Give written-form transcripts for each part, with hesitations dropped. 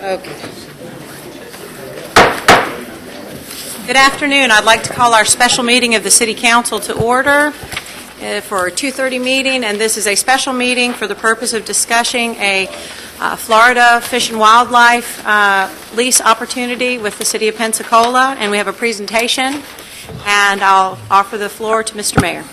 Okay. Good afternoon. I'd like to call our special meeting of the City Council to order for our 2:30 meeting, and this is a special meeting for the purpose of discussing a Florida Fish and Wildlife lease opportunity with the City of Pensacola, and we have a presentation, and I'll offer the floor to Mr. Mayor.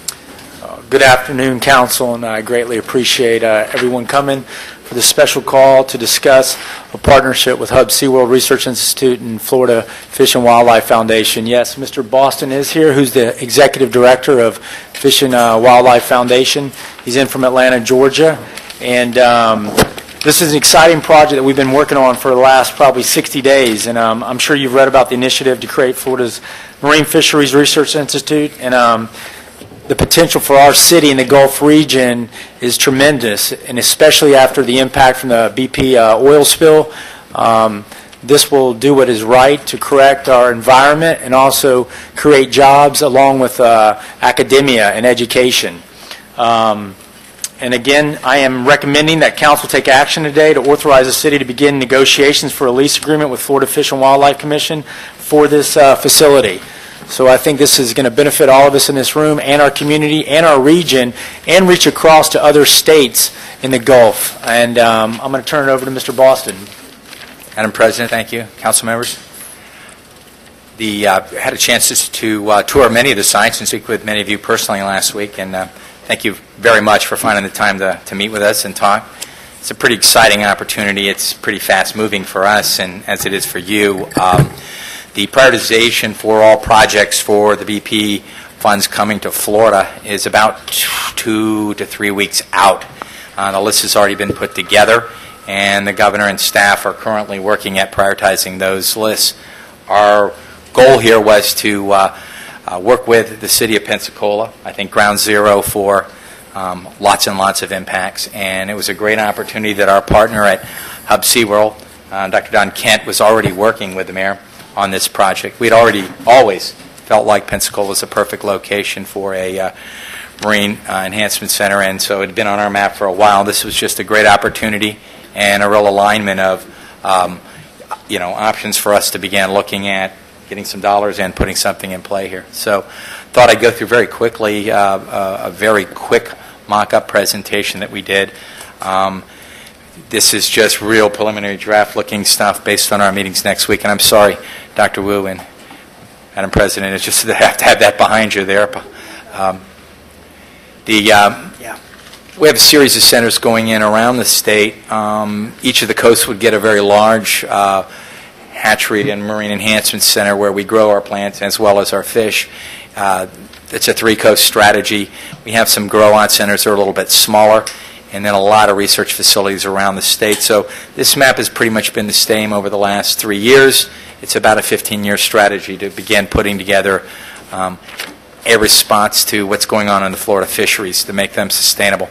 Good afternoon, Council, and I greatly appreciate everyone coming for this special call to discuss a partnership with Hub SeaWorld Research Institute and Florida Fish and Wildlife Foundation. Yes, Mr. Boston is here, who's the Executive Director of Fish and Wildlife Foundation. He's in from Atlanta, Georgia, and this is an exciting project that we've been working on for the last probably 60 days, and I'm sure you've read about the initiative to create Florida's Marine Fisheries Research Institute, and the potential for our city in the Gulf region is tremendous, and especially after the impact from the BP oil spill. This will do what is right to correct our environment and also create jobs along with academia and education. And again, I am recommending that Council take action today to authorize the city to begin negotiations for a lease agreement with Florida Fish and Wildlife Commission for this facility. So I think this is going to benefit all of us in this room and our community and our region and reach across to other states in the Gulf. And I'm going to turn it over to Mr. Boston. Madam President, thank you. Council members. I had a chance to tour many of the sites and speak with many of you personally last week, and thank you very much for finding the time to meet with us and talk. It's a pretty exciting opportunity. It's pretty fast-moving for us, and as it is for you. The prioritization for all projects for the BP funds coming to Florida is about 2 to 3 weeks out. The list has already been put together, and the governor and staff are currently working at prioritizing those lists. Our goal here was to work with the city of Pensacola, I think ground zero for lots and lots of impacts, and it was a great opportunity that our partner at Hub SeaWorld, Dr. Don Kent, was already working with the mayor on this project. We'd always felt like Pensacola was a perfect location for a marine enhancement center, and so it had been on our map for a while. This was just a great opportunity and a real alignment of options for us to begin looking at getting some dollars and putting something in play here. So thought I'd go through very quickly a very quick mock-up presentation that we did. This is just real preliminary draft-looking stuff based on our meetings next week. And I'm sorry, Dr. Wu and Madam President, it's just that I have to have that behind you there. We have a series of centers going in around the state. Each of the coasts would get a very large hatchery and marine enhancement center where we grow our plants as well as our fish. It's a three-coast strategy. We have some grow-on centers that are a little bit smaller, and then a lot of research facilities around the state. So this map has pretty much been the same over the last 3 years. It's about a 15-year strategy to begin putting together a response to what's going on in the Florida fisheries to make them sustainable.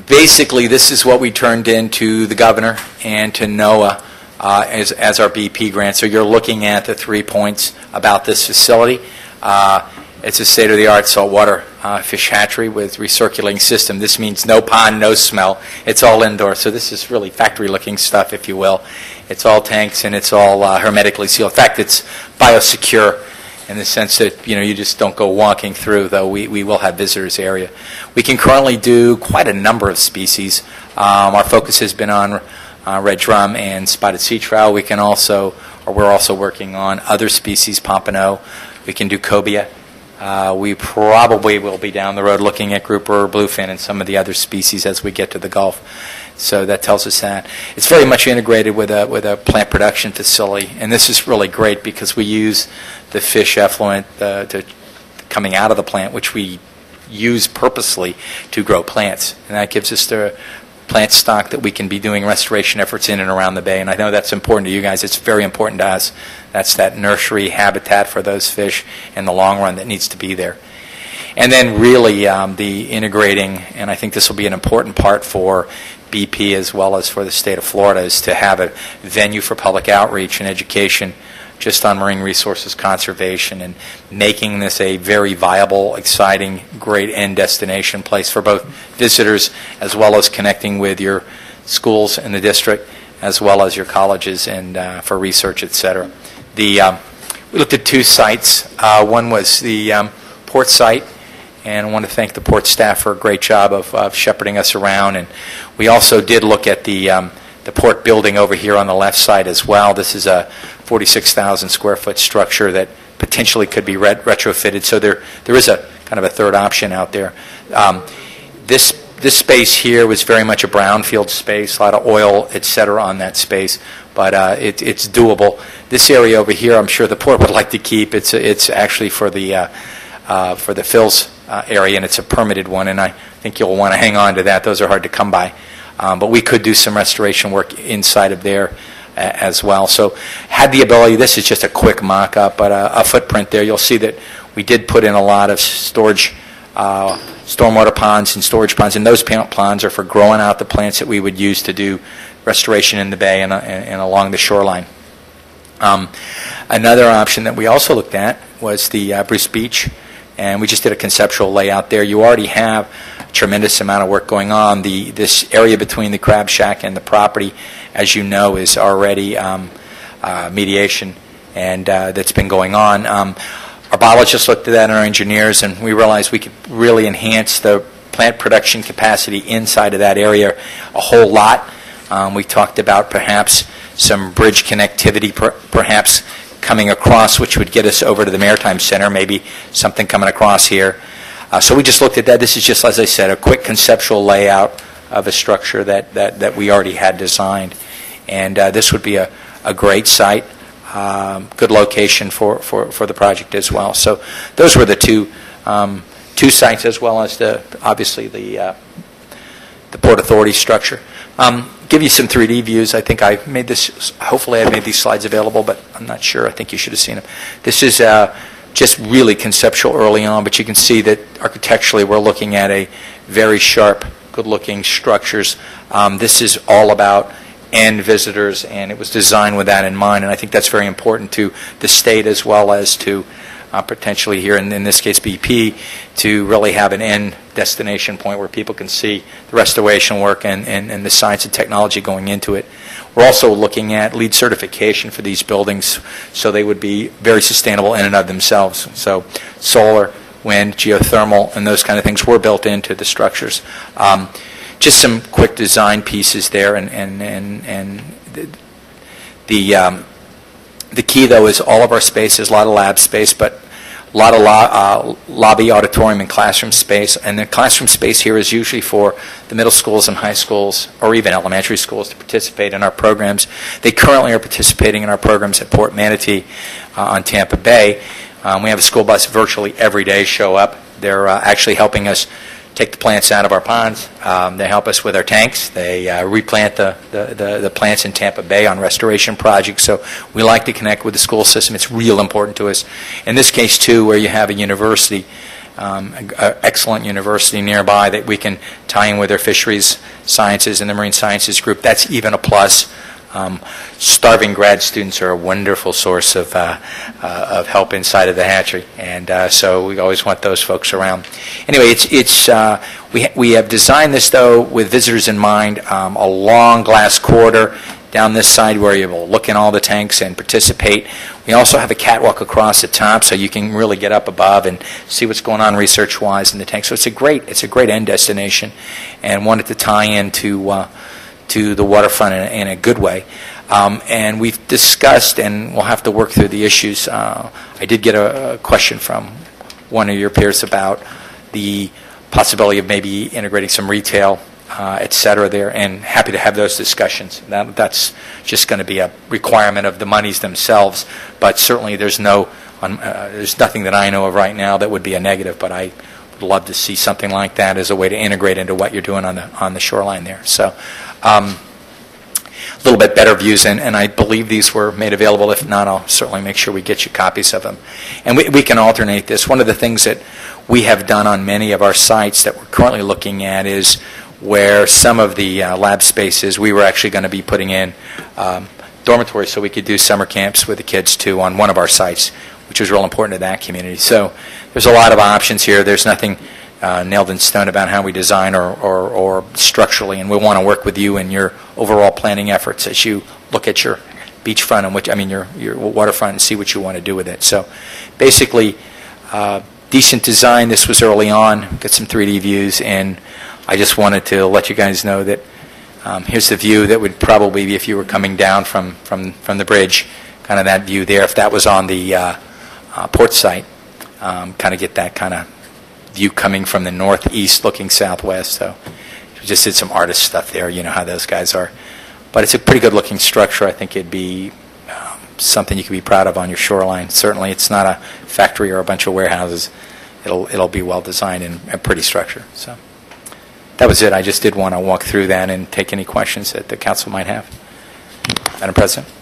Basically, this is what we turned into the governor and to NOAA as our BP grant. So you're looking at the 3 points about this facility. It's a state-of-the-art saltwater fish hatchery with recirculating system. This means no pond, no smell. It's all indoor. So this is really factory-looking stuff, if you will. It's all tanks and it's all hermetically sealed. In fact, it's biosecure in the sense that you just don't go walking through. Though we will have visitors area. We can currently do quite a number of species. Our focus has been on red drum and spotted sea trout. We're also working on other species, pompano. We can do cobia. We probably will be down the road looking at grouper, bluefin, and some of the other species as we get to the Gulf. So that tells us that. It's very much integrated with a plant production facility, and this is really great because we use the fish effluent coming out of the plant, which we use purposely to grow plants, and that gives us the plant stock that we can be doing restoration efforts in and around the bay. And I know that's important to you guys. It's very important to us. That's that nursery habitat for those fish in the long run that needs to be there. And then really the integrating, and I think this will be an important part for BP as well as for the state of Florida, is to have a venue for public outreach and education just on marine resources conservation and making this a very viable, exciting, great end destination place for both visitors as well as connecting with your schools in the district, as well as your colleges and for research, et cetera. We looked at two sites. One was the port site, and I want to thank the port staff for a great job of shepherding us around. And we also did look at the port building over here on the left side as well. This is a 46,000 square foot structure that potentially could be retrofitted. So there is a kind of a third option out there. This space here was very much a brownfield space, a lot of oil, et cetera, on that space, but it's doable. This area over here, I'm sure the port would like to keep. It's actually for the Phil's area, and it's a permitted one, and I think you'll want to hang on to that. Those are hard to come by. But we could do some restoration work inside of there as well. So had the ability, this is just a quick mock-up, but a footprint there. You'll see that we did put in a lot of storage, stormwater ponds and storage ponds, and those ponds are for growing out the plants that we would use to do restoration in the bay and along the shoreline. Another option that we also looked at was the Bruce Beach, and we just did a conceptual layout there. You already have a tremendous amount of work going on. This area between the crab shack and the property, as you know, is already mediation, and that's been going on. Our biologists looked at that and our engineers, and we realized we could really enhance the plant production capacity inside of that area a whole lot. We talked about perhaps some bridge connectivity, perhaps coming across, which would get us over to the Maritime Center, maybe something coming across here. So we just looked at that. This is just, as I said, a quick conceptual layout of a structure that we already had designed. And this would be a great site, good location for the project as well. So those were the two sites, as well as obviously the Port Authority structure. Give you some 3D views. I think I made this, hopefully I made these slides available, but I'm not sure. I think you should have seen them. This is just really conceptual early on, but you can see that architecturally we're looking at a very sharp, good-looking structures. This is all about end visitors, and it was designed with that in mind, and I think that's very important to the state as well as to potentially here, in this case BP, to really have an end destination point where people can see the restoration work and the science and technology going into it. We're also looking at LEED certification for these buildings, so they would be very sustainable in and of themselves. So solar, wind, geothermal, and those kind of things were built into the structures. Just some quick design pieces there, and the key, though, is all of our space is a lot of lab space, but a lot of lobby, auditorium, and classroom space. And the classroom space here is usually for the middle schools and high schools, or even elementary schools, to participate in our programs. They currently are participating in our programs at Port Manatee on Tampa Bay. We have a school bus virtually every day show up. They're actually helping us take the plants out of our ponds. They help us with our tanks. They replant the plants in Tampa Bay on restoration projects. So we like to connect with the school system. It's real important to us. In this case, too, where you have a university, an excellent university nearby that we can tie in with their fisheries sciences and the marine sciences group, that's even a plus. Starving grad students are a wonderful source of help inside of the hatchery, and so we always want those folks around. Anyway, we have designed this, though, with visitors in mind. A long glass corridor down this side where you will look in all the tanks and participate. We also have a catwalk across the top, so you can really get up above and see what's going on research-wise in the tank. So it's a great end destination, and wanted to tie into to the waterfront in a good way. And we've discussed, and we'll have to work through the issues. I did get a question from one of your peers about the possibility of maybe integrating some retail, et cetera there, and happy to have those discussions. That's just going to be a requirement of the monies themselves, but certainly there's nothing that I know of right now that would be a negative, but I would love to see something like that as a way to integrate into what you're doing on the shoreline there. So a little bit better views, and I believe these were made available. If not, I'll certainly make sure we get you copies of them. And we can alternate this. One of the things that we have done on many of our sites that we're currently looking at is where some of the lab spaces, we were actually going to be putting in dormitories so we could do summer camps with the kids, too, on one of our sites, which was real important to that community. So there's a lot of options here. There's nothing nailed in stone about how we design or structurally, and we want to work with you in your overall planning efforts as you look at your beachfront and your waterfront and see what you want to do with it. So basically, decent design. This was early on. Got some 3D views, and I just wanted to let you guys know that here's the view that would probably be if you were coming down from the bridge, kind of that view there. If that was on the port site, kind of get that kind of view coming from the northeast looking southwest. So we just did some artist stuff there. You know how those guys are. But it's a pretty good looking structure. I think it'd be something you could be proud of on your shoreline. Certainly it's not a factory or a bunch of warehouses. It'll be well designed and a pretty structure. So that was it. I just did want to walk through that and take any questions that the council might have. Madam President?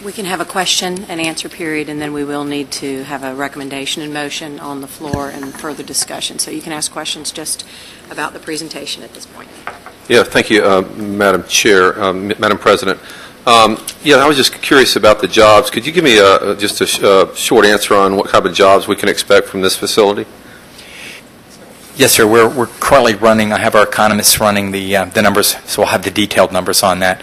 We can have a question and answer period, and then we will need to have a recommendation and motion on the floor and further discussion. So you can ask questions just about the presentation at this point. Yeah, thank you, Madam Chair, Madam President. I was just curious about the jobs. Could you give me just a short answer on what type of jobs we can expect from this facility? Yes, sir. We're currently running. I have our economists running the numbers, so we'll have the detailed numbers on that.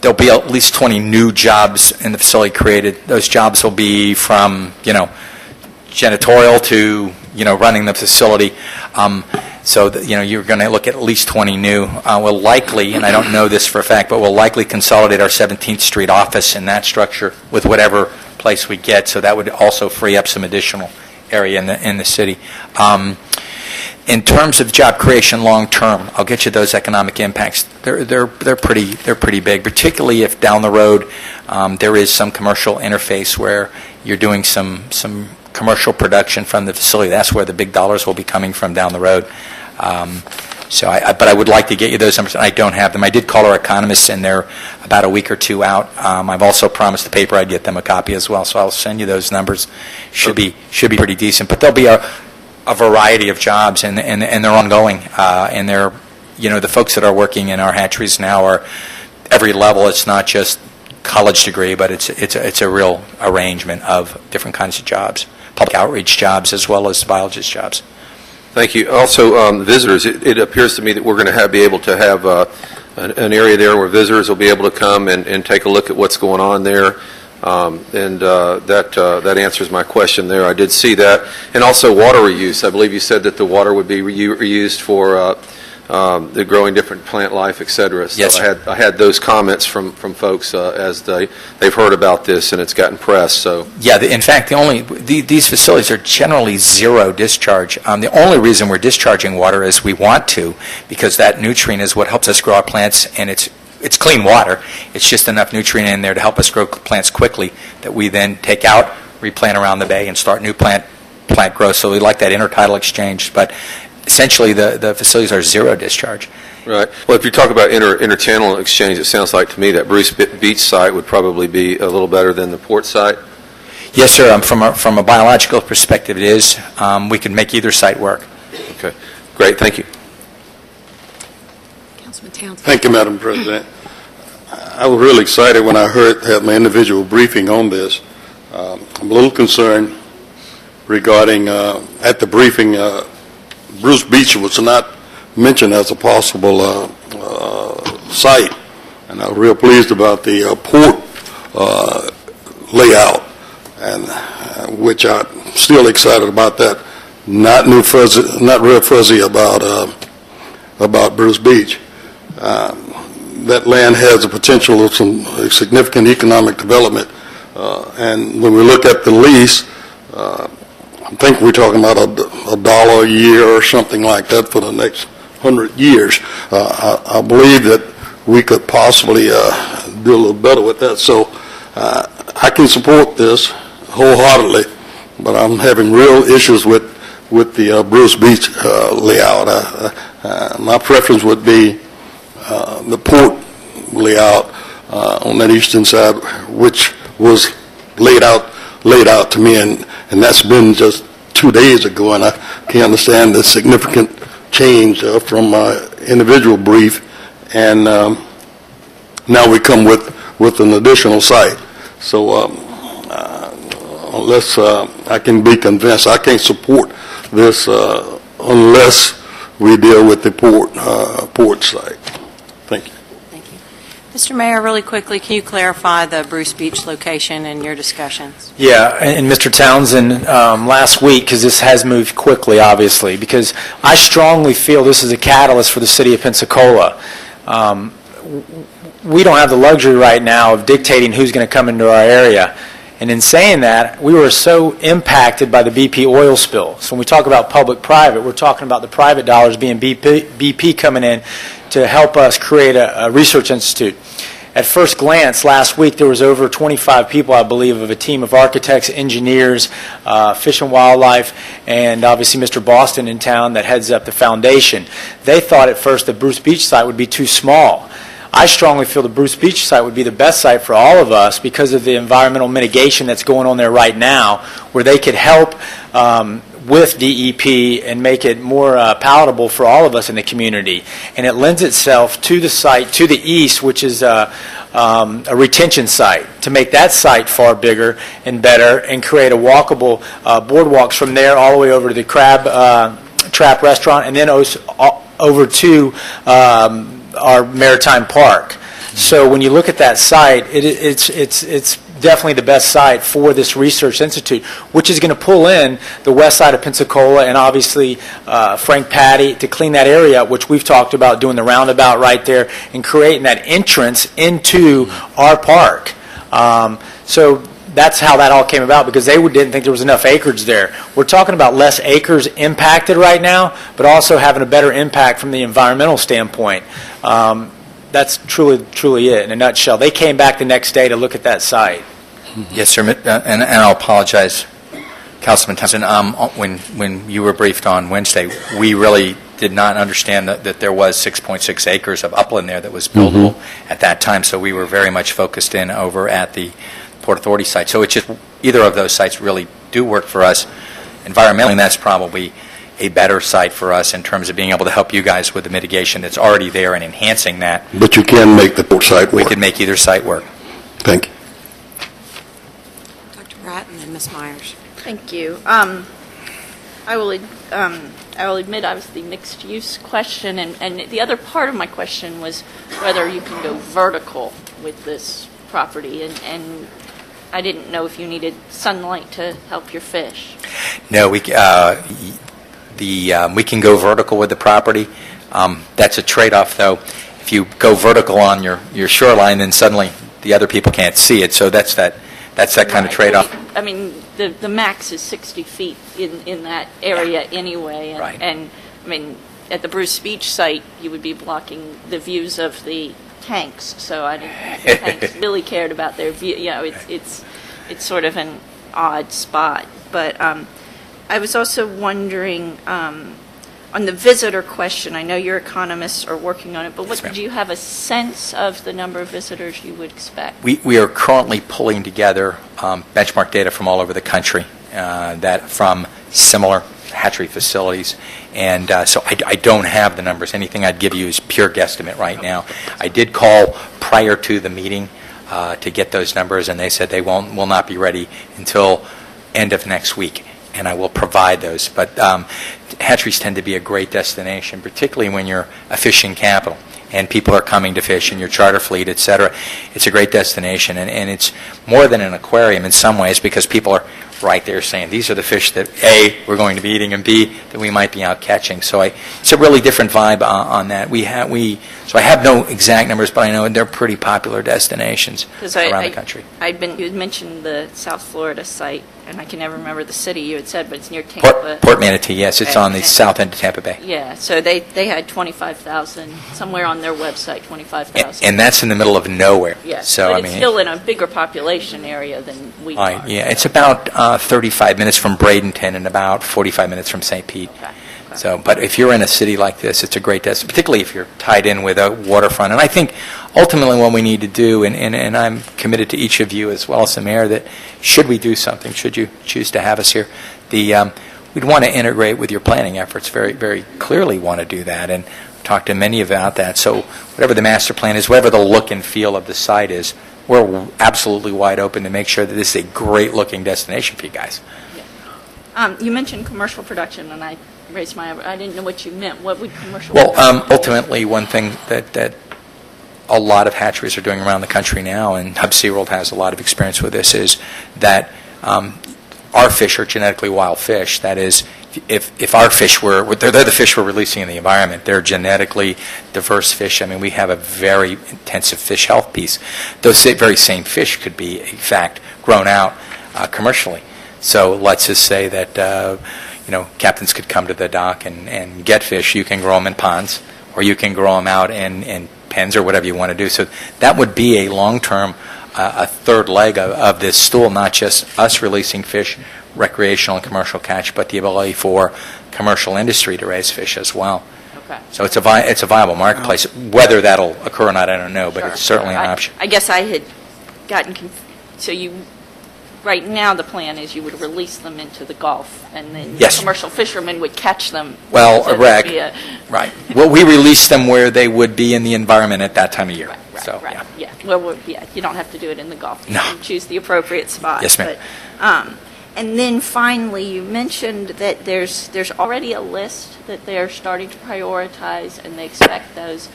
There'll be at least 20 new jobs in the facility created. Those jobs will be from janitorial to running the facility. So you're going to look at least 20 new. We'll likely, and I don't know this for a fact, but we'll likely consolidate our 17th Street office in that structure with whatever place we get. So that would also free up some additional area in the city. In terms of job creation long term, I'll get you those economic impacts. They're pretty big, particularly if down the road there is some commercial interface where you're doing some commercial production from the facility. That's where the big dollars will be coming from down the road. But I would like to get you those numbers. I don't have them. I did call our economists, and they're about a week or two out. I've also promised the paper I'd get them a copy as well, so I'll send you those numbers. Should be pretty decent. But there'll be a variety of jobs, and they're ongoing. And they're, the folks that are working in our hatcheries now are every level. It's not just college degree, but it's a real arrangement of different kinds of jobs, public outreach jobs as well as biologist jobs. Thank you. Also, visitors, it appears to me that we're going to be able to have an area there where visitors will be able to come and take a look at what's going on there. That answers my question there. I did see that. And also water reuse. I believe you said that the water would be reused for the growing different plant life, et cetera. So yes, I had those comments from folks as they've heard about this and it's gotten press. So yeah, in fact, these facilities are generally zero discharge. The only reason we're discharging water is we want to, because that nutrient is what helps us grow our plants, and it's clean water. It's just enough nutrient in there to help us grow plants quickly that we then take out, replant around the bay, and start new plant growth. So we like that intertidal exchange. But essentially, the facilities are zero discharge. Right. Well, if you talk about interchannel exchange, it sounds like to me that Bruce Beach site would probably be a little better than the port site. Yes, sir. From a biological perspective, it is. We can make either site work. Okay. Great. Thank you. Councilman Townsend. Thank you, Madam President. I was really excited when I had my individual briefing on this. I'm a little concerned regarding, at the briefing, Bruce Beach was not mentioned as a possible site, and I was real pleased about the port layout, and which I'm still excited about that. Not real fuzzy about Bruce Beach. That land has the potential of some significant economic development, and when we look at the lease, I think we're talking about $1 a year or something like that for the next 100 years. I believe that we could possibly do a little better with that. So I can support this wholeheartedly, but I'm having real issues with the Bruce Beach layout. My preference would be the port layout on that eastern side, which was laid out to me, and that's been just 2 days ago, and I can't understand the significant change from my individual brief, and now we come with an additional site. So unless I can be convinced. I can't support this unless we deal with the port site. Thank you. Thank you. Mr. Mayor, really quickly, can you clarify the Bruce Beach location in your discussions? Yeah, and Mr. Townsend, last week, because this has moved quickly, obviously, because I strongly feel this is a catalyst for the city of Pensacola. We don't have the luxury right now of dictating who's going to come into our area. And in saying that, we were so impacted by the BP oil spill. So when we talk about public-private, we're talking about the private dollars being BP coming in to help us create a research institute. At first glance, last week, there was over 25 people, I believe, of a team of architects, engineers, Fish and Wildlife, and obviously Mr. Boston in town that heads up the foundation. They thought at first the Bruce Beach site would be too small. I strongly feel the Bruce Beach site would be the best site for all of us because of the environmental mitigation that's going on there right now, where they could help with DEP and make it more palatable for all of us in the community. And it lends itself to the site to the east, which is a retention site, to make that site far bigger and better and create a walkable boardwalks from there all the way over to the Crab Trap Restaurant and then over to our Maritime Park. So when you look at that site, it's definitely the best site for this research institute, which is going to pull in the west side of Pensacola and obviously Frank Patty to clean that area up, which we've talked about doing the roundabout right there and creating that entrance into our park. So that's how that all came about, because they didn't think there was enough acreage there. We're talking about less acres impacted right now, but also having a better impact from the environmental standpoint. That's truly it in a nutshell. They came back the next day to look at that site. Yes, sir, and I'll apologize, Councilman Townsend. When you were briefed on Wednesday, we really did not understand that there was 6.6 acres of upland there that was buildable at that time, so we were very much focused in over at the Port Authority site. So it's just either of those sites really do work for us. Environmentally, that's probably a better site for us in terms of being able to help you guys with the mitigation that's already there and enhancing that. But you can make the port site work. We could make either site work. Thank you. Dr. Pratt and then Ms. Myers. Thank you. I will admit I was the mixed-use question, and the other part of my question was whether you can go vertical with this property, and I didn't know if you needed sunlight to help your fish. No, we can go vertical with the property. That's a trade-off, though. If you go vertical on your shoreline, then suddenly the other people can't see it. So that's that kind of trade-off. I mean, the max is 60 feet in that area anyway, and, Right. and I mean, at the Bruce Beach site, you would be blocking the views of the tanks. So I didn't think the tanks really cared about their view. You know, it's sort of an odd spot. But I was also wondering on the visitor question. I know your economists are working on it, but Yes, ma'am. do you have a sense of the number of visitors you would expect? We are currently pulling together benchmark data from all over the country, that from similar hatchery facilities, and so I don't have the numbers. Anything I'd give you is pure guesstimate right now. I did call prior to the meeting to get those numbers, and they said they will not be ready until end of next week, and I will provide those. But hatcheries tend to be a great destination, particularly when you're a fishing capital and people are coming to fish in your charter fleet, et cetera. It's a great destination, and it's more than an aquarium in some ways, because people are right there saying, these are the fish that, A, we're going to be eating, and B, that we might be out catching. So it's a really different vibe on that. So I have no exact numbers, but I know they're pretty popular destinations around the country. You had mentioned the South Florida site, and I can never remember the city you had said, but it's near Tampa. Port Manatee, yes, it's on the south end of Tampa Bay. Yeah, so they had 25,000, somewhere on their website, 25,000. And that's in the middle of nowhere. Yes, So, but I it's mean, still in a bigger population area than we are. yeah, it's about 35 minutes from Bradenton and about 45 minutes from St. Pete. Okay. So, but if you're in a city like this, it's a great destination, particularly if you're tied in with a waterfront. And I think ultimately what we need to do, and I'm committed to each of you as well as the mayor, that should we do something, should you choose to have us here, we'd want to integrate with your planning efforts, very, very clearly want to do that, and talk to many about that. So whatever the master plan is, whatever the look and feel of the site is, we're absolutely wide open to make sure that this is a great-looking destination for you guys. You mentioned commercial production, and I raised my, I didn't know what you meant. What would commercial Well, production be? ultimately, one thing that a lot of hatcheries are doing around the country now, and Hub SeaWorld has a lot of experience with this, is that our fish are genetically wild fish. That is, if our fish were, they're the fish we're releasing in the environment. They're genetically diverse fish. I mean, we have a very intensive fish health piece. Those very same fish could be, in fact, grown out commercially. So let's just say that, captains could come to the dock and get fish. You can grow them in ponds, or you can grow them out in pens or whatever you want to do. So that would be a long-term, a third leg of this stool, not just us releasing fish, recreational and commercial catch, but the ability for commercial industry to raise fish as well. Okay. So it's a viable marketplace. Whether that'll occur or not, I don't know, but Sure. it's certainly an I- option. I guess I had gotten, so right now the plan is you would release them into the Gulf, and then Yes. commercial fishermen would catch them. Well, So a there'd reg, be a- right. Well, we release them where they would be in the environment at that time of year. So, Right, yeah. yeah. Well, yeah, you don't have to do it in the Gulf. You No. can choose the appropriate spot. Yes, ma'am. But, and then finally, you mentioned that there's already a list that they're starting to prioritize, and they expect those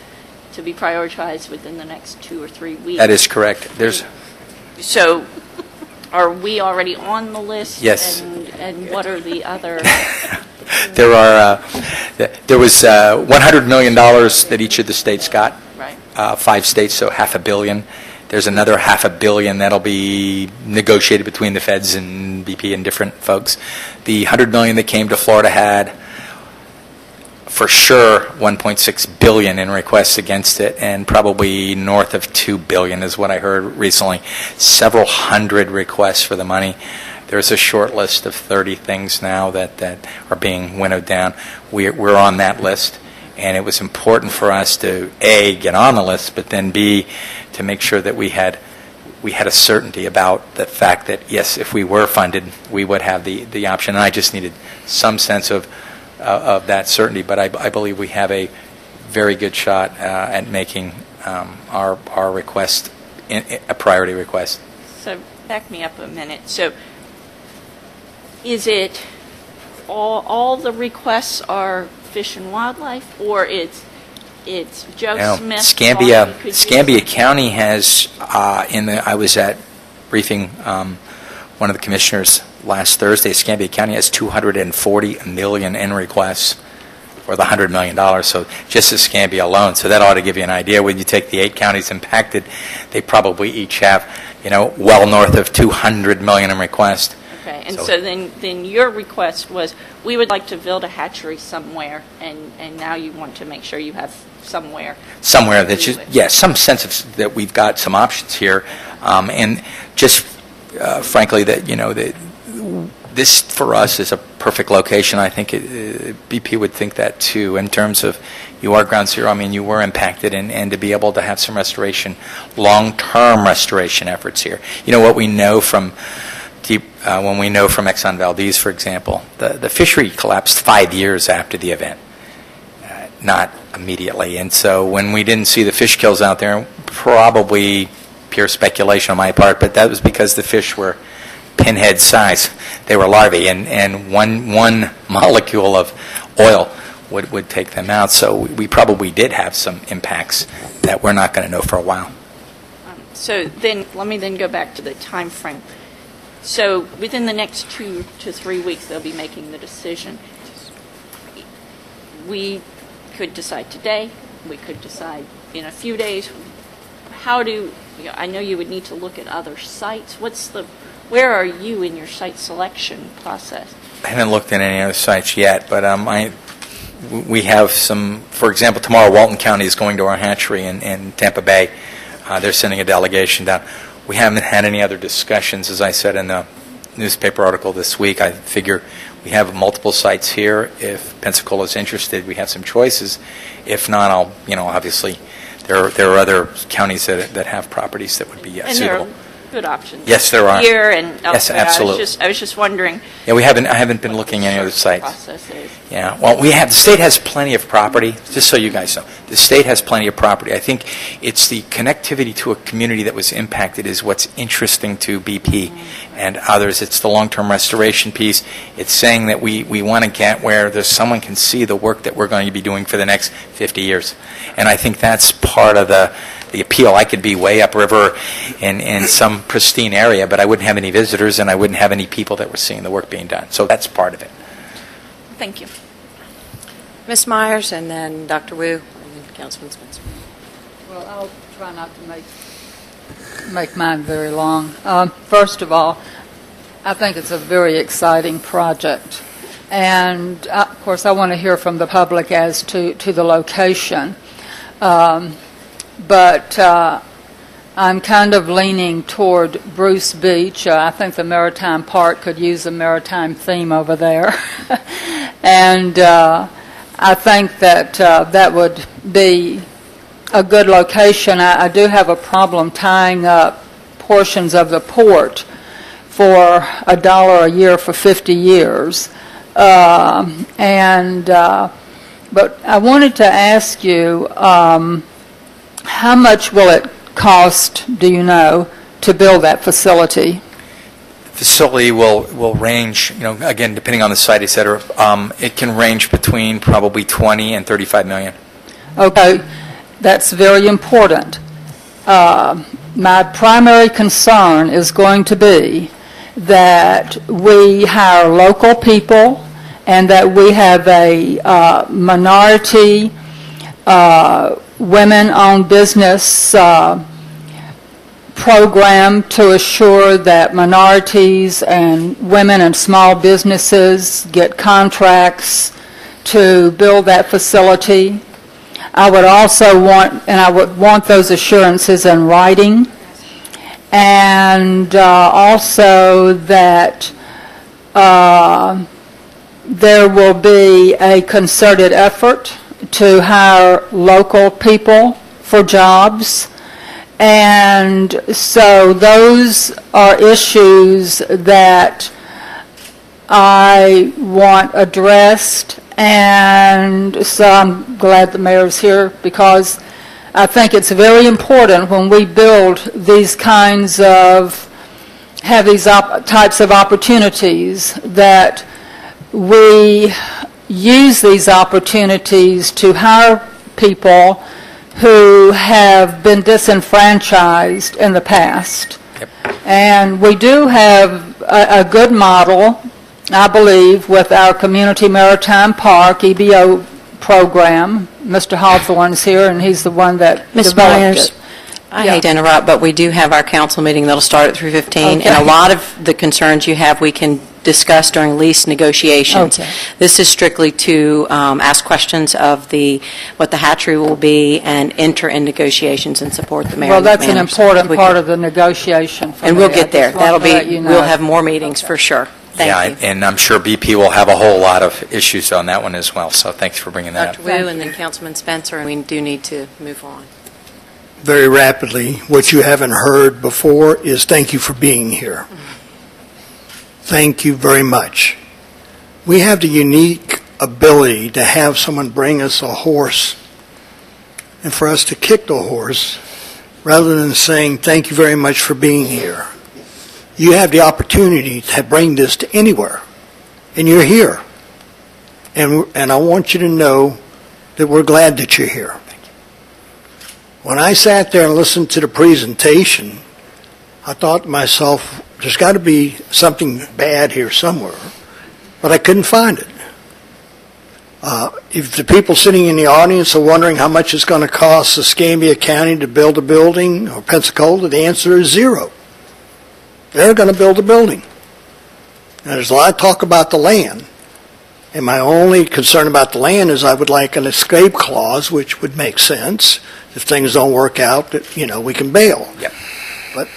to be prioritized within the next 2 or 3 weeks. That is correct. There's, So, are we already on the list? Yes. And what are the other? there was $100 million that each of the states got. Right. 5 states, so $500 million. There's another $500 million that'll be negotiated between the feds and BP and different folks. The $100 million that came to Florida had, for sure, $1.6 billion in requests against it, and probably north of $2 billion is what I heard recently. Several hundred requests for the money. There's a short list of 30 things now that are being winnowed down. We're on that list. And it was important for us to, A, get on the list, but then, B, to make sure that we had a certainty about the fact that, yes, if we were funded, we would have the option. And I just needed some sense of that certainty. But I believe we have a very good shot at making our request a priority request. So back me up a minute. So is it all the requests are Fish and Wildlife, or it's Joe Now, Smith? Scambia County has, I was at briefing one of the commissioners last Thursday. Scambia County has $240 million in requests for the $100 million, so just as Scambia alone. So that ought to give you an idea. When you take the 8 counties impacted, they probably each have, well north of $200 million in requests. Okay, and so then your request was, we would like to build a hatchery somewhere, and now you want to make sure you have somewhere. Somewhere that Do you, it. yeah, some sense of that we've got some options here, and just frankly that that this for us is a perfect location. I think BP would think that too. In terms of you are ground zero. I mean, you were impacted, and to be able to have some restoration, long-term restoration efforts here. What we know from when we know from Exxon Valdez, for example, the fishery collapsed 5 years after the event. Not immediately. And so when we didn't see the fish kills out there, probably pure speculation on my part, but that was because the fish were pinhead size. They were larvae, and one molecule of oil would take them out. So we probably did have some impacts that we're not going to know for a while. So then, let me then go back to the time frame. So within the next 2 to 3 weeks, they'll be making the decision. We could decide today. We could decide in a few days. I know you would need to look at other sites. Where are you in your site selection process? I haven't looked at any other sites yet, but we have some. For example, tomorrow Walton County is going to our hatchery in Tampa Bay. They're sending a delegation down. We haven't had any other discussions, as I said in the newspaper article this week. I figure we have multiple sites here. If Pensacola is interested, we have some choices. If not, obviously, there are other counties that have properties that would be And suitable. good options. Yes, there are. Here and elsewhere. Yes, absolutely. I was just wondering. Yeah, I haven't been looking at any other sites. Process is. Yeah, well, the state has plenty of property, just so you guys know. The state has plenty of property. I think it's the connectivity to a community that was impacted is what's interesting to BP and others. It's the long-term restoration piece. It's saying that we want to get where someone can see the work that we're going to be doing for the next 50 years. And I think that's part of the appeal. I could be way upriver in some pristine area, but I wouldn't have any visitors and I wouldn't have any people that were seeing the work being done. So that's part of it. Thank you. Ms. Myers, and then Dr. Wu, and then Councilman Spencer. Well, I'll try not to make mine very long. First of all, I think it's a very exciting project. And, of course, I want to hear from the public as to the location. But I'm kind of leaning toward Bruce Beach. I think the Maritime Park could use a maritime theme over there. And I think that that would be a good location. I do have a problem tying up portions of the port for $1 a year for 50 years. But I wanted to ask you, how much will it cost, do you know, to build that facility? Facility will range, again, depending on the site, et cetera. It can range between probably 20 and 35 million. Okay, that's very important. My primary concern is going to be that we hire local people and that we have a minority women-owned business program to assure that minorities and women and small businesses get contracts to build that facility. I would also want those assurances in writing, and also that there will be a concerted effort to hire local people for jobs. And so those are issues that I want addressed, and so I'm glad the mayor's here because I think it's very important when we build these kinds of, have these types of opportunities, that we use these opportunities to hire people who have been disenfranchised in the past. Yep. And we do have a good model, I believe, with our Community Maritime Park EBO program. Mr. Hawthorne's here, and he's the one that Ms. developed Myers, it. I Yeah. hate to interrupt, but we do have our council meeting that'll start at 3:15, Okay. and a lot of the concerns you have, we can discuss during lease negotiations. Okay. This is strictly to ask questions of what the hatchery will be and enter in negotiations and support the mayor. Well, in that that's an manner. important We part can- of the negotiation for And me. we'll I get just there. wanted That'll to be, let you know. we'll have more meetings for sure. Thank Yeah, you. and I'm sure BP will have a whole lot of issues on that one as well, so thanks for bringing that Dr. up. Wu and then Councilman Spencer, and we do need to move on. Very rapidly, what you haven't heard before is thank you for being here. Thank you very much. We have the unique ability to have someone bring us a horse and for us to kick the horse rather than saying thank you very much for being here. You have the opportunity to bring this to anywhere, and you're here. And I want you to know that we're glad that you're here. When I sat there and listened to the presentation, I thought to myself, there's got to be something bad here somewhere, but I couldn't find it. If the people sitting in the audience are wondering how much it's going to cost Escambia County to build a building, or Pensacola, the answer is zero. They're going to build a building. Now, there's a lot of talk about the land, and my only concern about the land is I would like an escape clause, which would make sense. If things don't work out, that, we can bail. Yep. But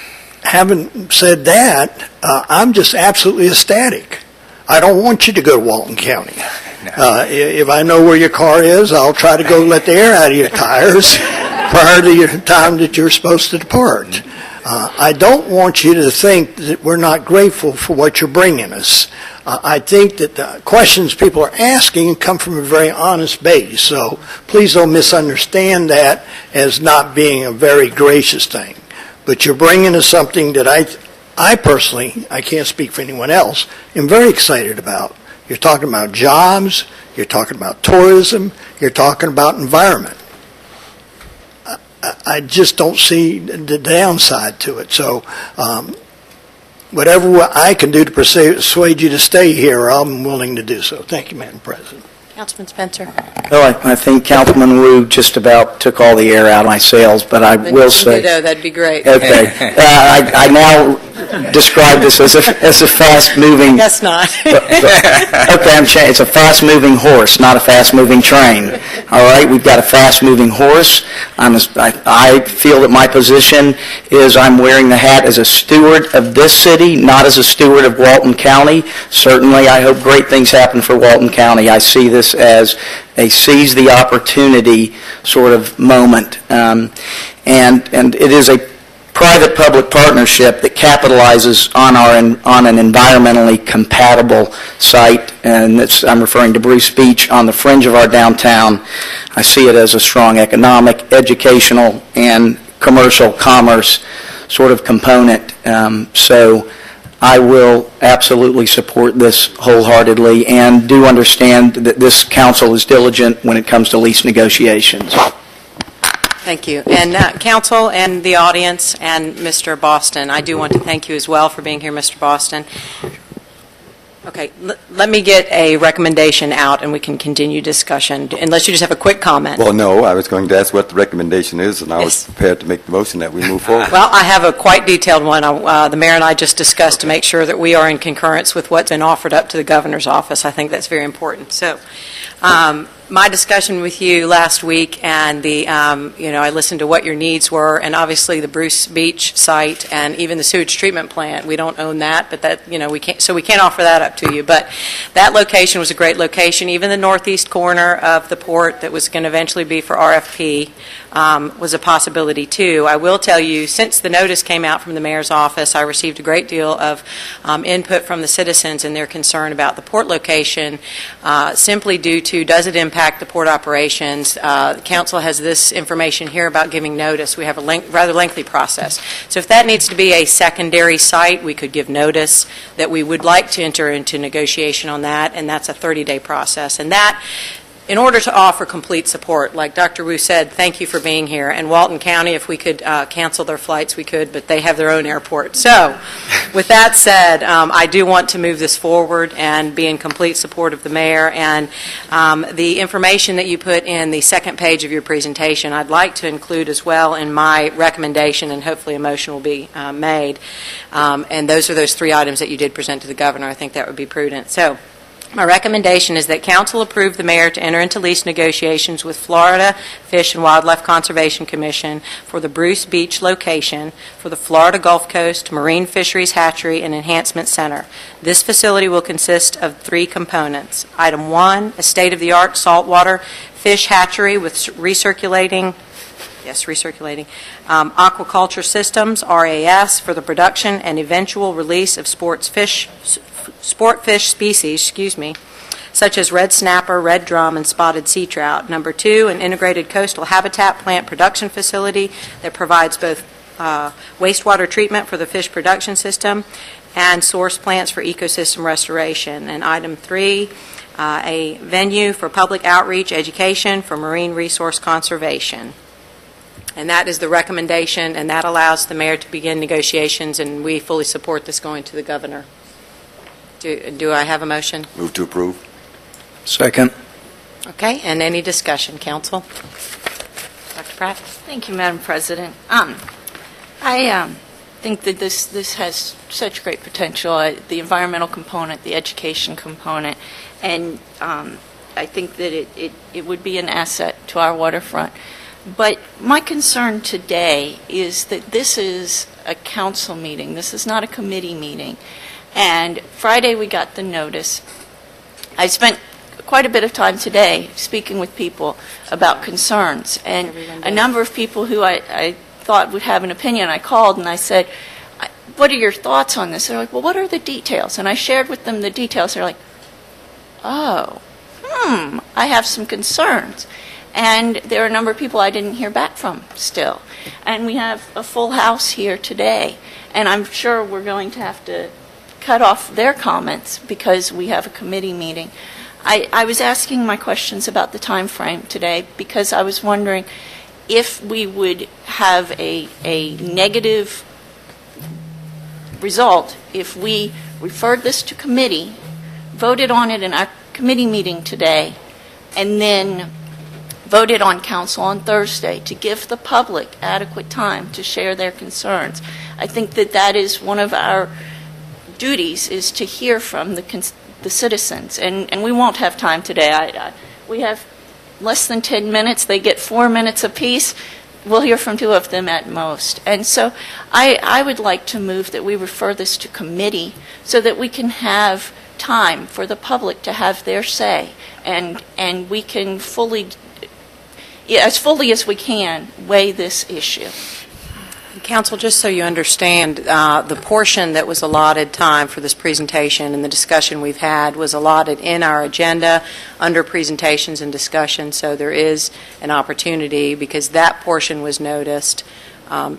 having said that, I'm just absolutely ecstatic. I don't want you to go to Walton County. If I know where your car is, I'll try to go let the air out of your tires prior to your time that you're supposed to depart. I don't want you to think that we're not grateful for what you're bringing us. I think that the questions people are asking come from a very honest base, so please don't misunderstand that as not being a very gracious thing. But you're bringing us something that I personally, I can't speak for anyone else, am very excited about. You're talking about jobs, you're talking about tourism, you're talking about environment. I just don't see the downside to it. So whatever I can do to persuade you to stay here, I'm willing to do so. Thank you, Madam President. Councilman Spencer. Well, I think Councilman Wu just about took all the air out of my sails, but I will say... That'd be great. Okay. I now describe this as a fast-moving... Guess not. Okay, it's a fast-moving horse, not a fast-moving train. All right, we've got a fast-moving horse. I feel that my position is I'm wearing the hat as a steward of this city, not as a steward of Walton County. Certainly, I hope great things happen for Walton County. I see this as a seize the opportunity sort of moment. And it is a private-public partnership that capitalizes on an environmentally compatible site, and I'm referring to Bruce Beach on the fringe of our downtown. I see it as a strong economic, educational, and commercial commerce sort of component. So I will absolutely support this wholeheartedly and do understand that this council is diligent when it comes to lease negotiations. Thank you. And council and the audience and Mr. Boston, I do want to thank you as well for being here, Mr. Boston. Okay, let me get a recommendation out and we can continue discussion, unless you just have a quick comment. Well, no, I was going to ask what the recommendation is, and I was prepared to make the motion that we move forward. Well, I have a quite detailed one. The mayor and I just discussed to make sure that we are in concurrence with what's been offered up to the governor's office. I think that's very important. So, my discussion with you last week, and I listened to what your needs were, and obviously the Bruce Beach site and even the sewage treatment plant. We don't own that, but that we can't, so we can't offer that up to you. But that location was a great location. Even the northeast corner of the port that was going to eventually be for RFP was a possibility too. I will tell you, since the notice came out from the mayor's office, I received a great deal of input from the citizens and their concern about the port location, simply due to, does it impact the port operations? The council has this information here about giving notice. We have a rather lengthy process. So if that needs to be a secondary site, we could give notice that we would like to enter into negotiation on that, and that's a 30-day process. And that, in order to offer complete support, like Dr. Wu said, thank you for being here. And Walton County, if we could cancel their flights, we could, but they have their own airport. So, with that said, I do want to move this forward and be in complete support of the mayor. And the information that you put in the second page of your presentation, I'd like to include as well in my recommendation, and hopefully a motion will be made. And those are those 3 items that you did present to the governor. I think that would be prudent. So, my recommendation is that council approve the mayor to enter into lease negotiations with Florida Fish and Wildlife Conservation Commission for the Bruce Beach location for the Florida Gulf Coast Marine Fisheries Hatchery and Enhancement Center. This facility will consist of 3 components. Item 1, a state-of-the-art saltwater fish hatchery with recirculating aquaculture systems, RAS, for the production and eventual release of sport fish species, such as red snapper, red drum, and spotted sea trout. Number 2, an integrated coastal habitat plant production facility that provides both wastewater treatment for the fish production system and source plants for ecosystem restoration. And item 3, a venue for public outreach education for marine resource conservation. And that is the recommendation, and that allows the mayor to begin negotiations, and we fully support this going to the governor. Do I have a motion? Move to approve. Second. Okay, and any discussion, council? Dr. Pratt? Thank you, Madam President. I think that this has such great potential, the environmental component, the education component, and I think that it would be an asset to our waterfront. But my concern today is that this is a council meeting. This is not a committee meeting. And Friday we got the notice. I spent quite a bit of time today speaking with people about concerns. And a number of people who I thought thought would have an opinion. I called and I said, what are your thoughts on this? They're like, well, what are the details? And I shared with them the details. They're like, oh, I have some concerns. And there are a number of people I didn't hear back from still. And we have a full house here today. And I'm sure we're going to have to cut off their comments because we have a committee meeting. I was asking my questions about the time frame today because I was wondering if we would have a negative result if we referred this to committee, voted on it in our committee meeting today, and then voted on council on Thursday to give the public adequate time to share their concerns. I think that that is one of our duties, is to hear from the citizens, and we won't have time today. We have less than 10 minutes. They get 4 minutes apiece. We'll hear from 2 of them at most. And so I would like to move that we refer this to committee so that we can have time for the public to have their say, and we can as fully as we can, weigh this issue. Council, just so you understand, the portion that was allotted time for this presentation and the discussion we've had was allotted in our agenda under presentations and discussion, so there is an opportunity, because that portion was noticed,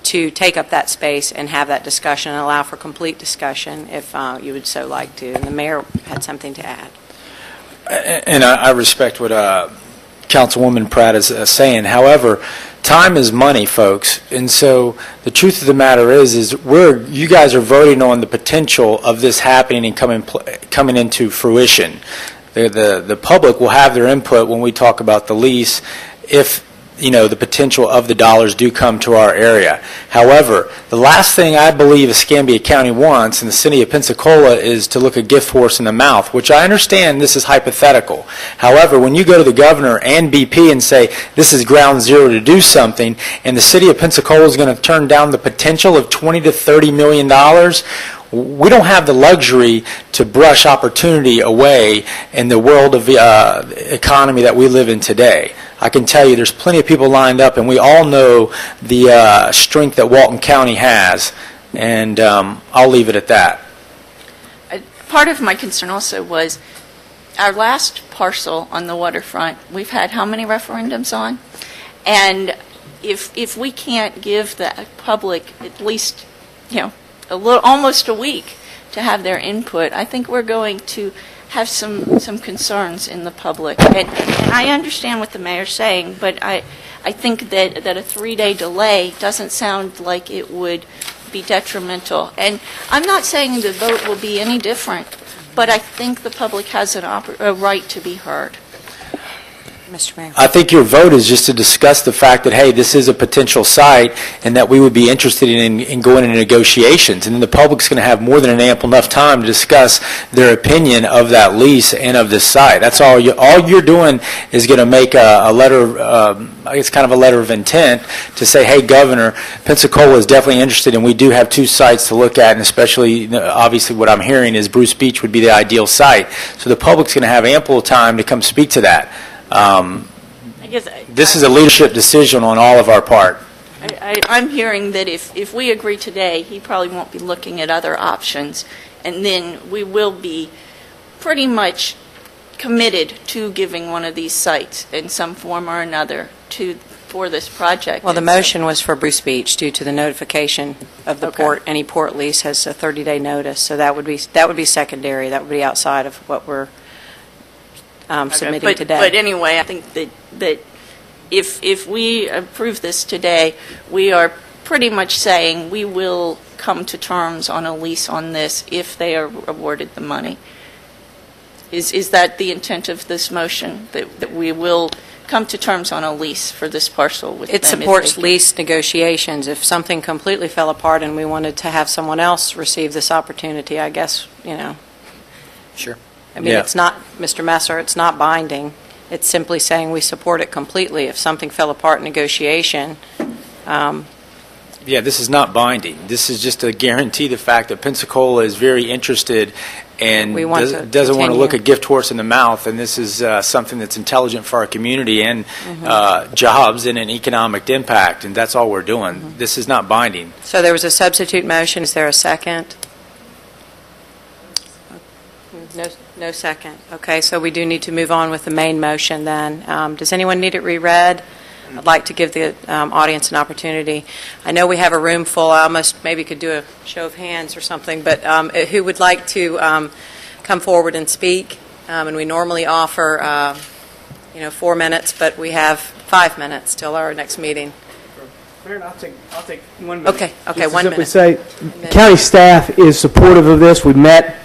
to take up that space and have that discussion and allow for complete discussion if you would so like to. And the mayor had something to add. And I respect what Councilwoman Pratt is saying. However, time is money, folks. And so the truth of the matter is you guys are voting on the potential of this happening and coming into fruition. The public will have their input when we talk about the lease if the potential of the dollars do come to our area. However, the last thing I believe Escambia County wants, and the city of Pensacola, is to look a gift horse in the mouth, which I understand this is hypothetical. However, when you go to the governor and BP and say this is ground zero to do something, and the city of Pensacola is going to turn down the potential of $20 to $30 million, we don't have the luxury to brush opportunity away in the world of economy that we live in today. I can tell you there's plenty of people lined up, and we all know the strength that Walton County has, and I'll leave it at that. Part of my concern also was our last parcel on the waterfront, we've had how many referendums on? And if we can't give the public at least, almost a week to have their input, I think we're going to have some concerns in the public. And I understand what the mayor's saying, but I think that a 3-day delay doesn't sound like it would be detrimental. And I'm not saying the vote will be any different, but I think the public has a right to be heard. Mr. Mayor. I think your vote is just to discuss the fact that, hey, this is a potential site and that we would be interested in going into negotiations. And then the public's going to have more than an ample enough time to discuss their opinion of that lease and of this site. That's all. All you're doing is going to make a letter, it's kind of a letter of intent to say, hey, Governor, Pensacola is definitely interested, and we do have 2 sites to look at, and especially, obviously, what I'm hearing is Bruce Beach would be the ideal site. So the public's going to have ample time to come speak to that. This is a leadership decision on all of our part. I'm hearing that if we agree today, he probably won't be looking at other options, and then we will be pretty much committed to giving one of these sites in some form or another for this project. Well, the motion was for Bruce Beach due to the notification of the port. Any port lease has a 30-day notice, so that would be secondary. That would be outside of what we're submitting today. But anyway, I think that if we approve this today, we are pretty much saying we will come to terms on a lease on this if they are awarded the money. Is that the intent of this motion, that we will come to terms on a lease for this parcel with them? It supports lease negotiations. If something completely fell apart and we wanted to have someone else receive this opportunity, I guess, Sure. I mean, It's not, Mr. Messer, it's not binding. It's simply saying we support it completely. If something fell apart in negotiation, Yeah, this is not binding. This is just to guarantee the fact that Pensacola is very interested and We want to doesn't want to look a continue. gift horse in the mouth, and this is something that's intelligent for our community and jobs and an economic impact, and that's all we're doing. This is not binding. So there was a substitute motion. Is there a second? No second. Okay, so we do need to move on with the main motion then. Does anyone need it reread? I'd like to give the audience an opportunity. I know we have a room full. I almost maybe could do a show of hands or something, but who would like to come forward and speak? And we normally offer 4 minutes, but we have 5 minutes till our next meeting. Mayor, I'll take 1 minute. Okay, Just to 1 simply minute. say, county staff is supportive of this. We met,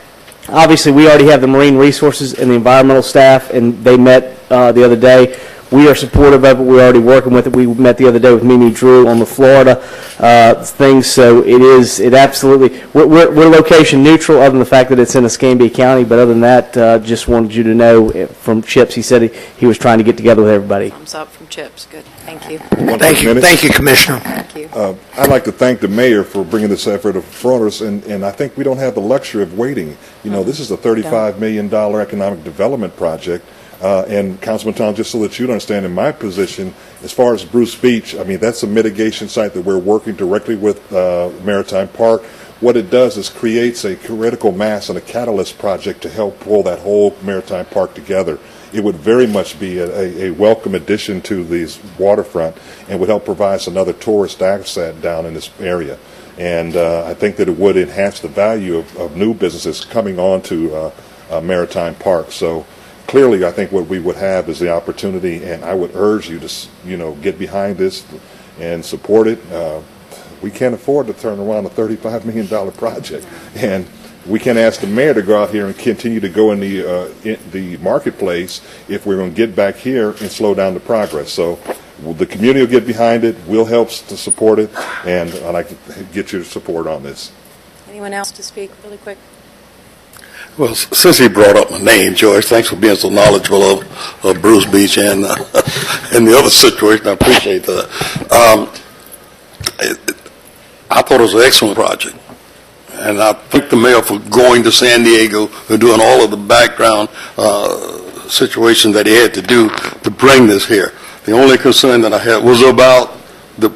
obviously, we already have the marine resources and the environmental staff, and they met the other day. We are supportive of it. We're already working with it. We met the other day with Mimi Drew on the Florida things. So it absolutely, we're location neutral other than the fact that it's in Escambia County. But other than that, just wanted you to know from Chips, he said he was trying to get together with everybody. Thumbs up from Chips. Good. Thank you. Thank you, Commissioner. Thank you. I'd like to thank the mayor for bringing this effort in front of us, and I think we don't have the luxury of waiting. This is a $35 million economic development project. And Councilman Tom, just so that you understand, in my position, as far as Bruce Beach, I mean, that's a mitigation site that we're working directly with Maritime Park. What it does is creates a critical mass and a catalyst project to help pull that whole Maritime Park together. It would very much be a welcome addition to this waterfront and would help provide us another tourist asset down in this area. And I think that it would enhance the value of new businesses coming on to Maritime Park. So clearly, I think what we would have is the opportunity, and I would urge you to, get behind this and support it. We can't afford to turn around a $35 million project, and we can't ask the mayor to go out here and continue to go in the marketplace if we're going to get back here and slow down the progress. So the community will get behind it. We'll help to support it, and I'd like to get your support on this. Anyone else to speak really quick? Well, since he brought up my name, George, thanks for being so knowledgeable of Bruce Beach and the other situation. I appreciate that. I thought it was an excellent project. And I thank the mayor for going to San Diego and doing all of the background situation that he had to do to bring this here. The only concern that I had was about the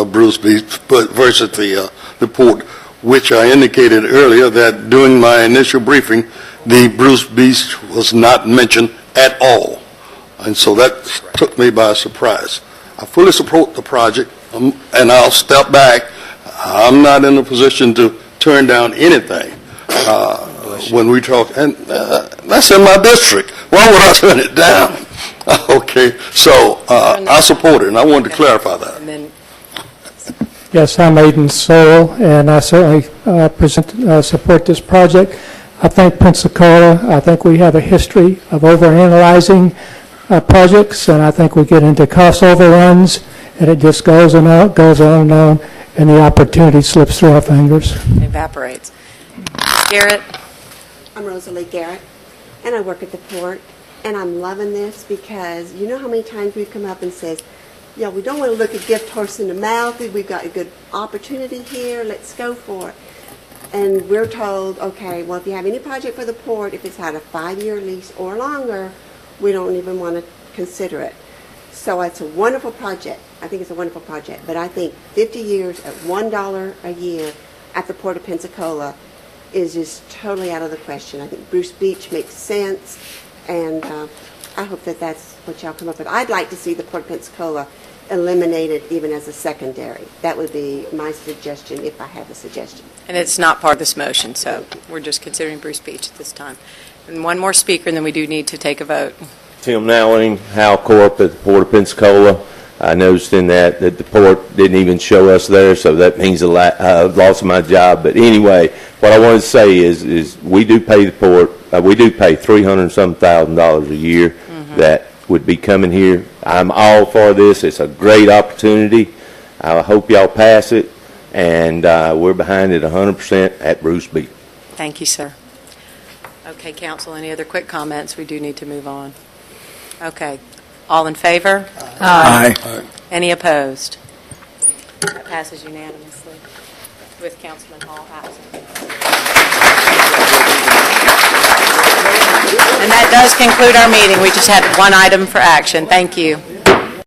Bruce Beach versus the port, which I indicated earlier that during my initial briefing, the Bruce Beach was not mentioned at all. And so that took me by surprise. I fully support the project, and I'll step back. I'm not in a position to turn down anything when we talk, and that's in my district. Why would I turn it down? Okay, so I support it, and I wanted to clarify that. And then Yes, I'm Aidan Searle, and I certainly support this project. I think Pensacola, I think we have a history of overanalyzing projects, and I think we get into cost overruns, and it just goes on and on, and the opportunity slips through our fingers. evaporates. Garrett? I'm Rosalie Garrett, and I work at the port, and I'm loving this because you know how many times we've come up and says, yeah, we don't want to look a gift horse in the mouth. We've got a good opportunity here. Let's go for it. And we're told, okay, well, if you have any project for the port, if it's had a 5-year lease or longer, we don't even want to consider it. So it's a wonderful project. I think it's a wonderful project. But I think 50 years at $1 a year at the Port of Pensacola is just totally out of the question. I think Bruce Beach makes sense, and I hope that that's what y'all come up with. I'd like to see the Port of Pensacola eliminated even as a secondary. That would be my suggestion if I have a suggestion. And it's not part of this motion, so we're just considering Bruce Beach at this time. And one more speaker, and then we do need to take a vote. Tim Nowling, Hal Corp at the Port of Pensacola. I noticed in that the port didn't even show us there, so that means I lost my job. But anyway, what I wanted to say is we do pay the port, we do pay $300,000 a year that would be coming here. I'm all for this. It's a great opportunity. I hope y'all pass it, and we're behind it 100% at Bruce Beach. Thank you, sir. Okay, council, any other quick comments? We do need to move on. Okay. All in favor? Aye. Any opposed? That passes unanimously with Councilman Hall absent. That does conclude our meeting. We just had one item for action. Thank you.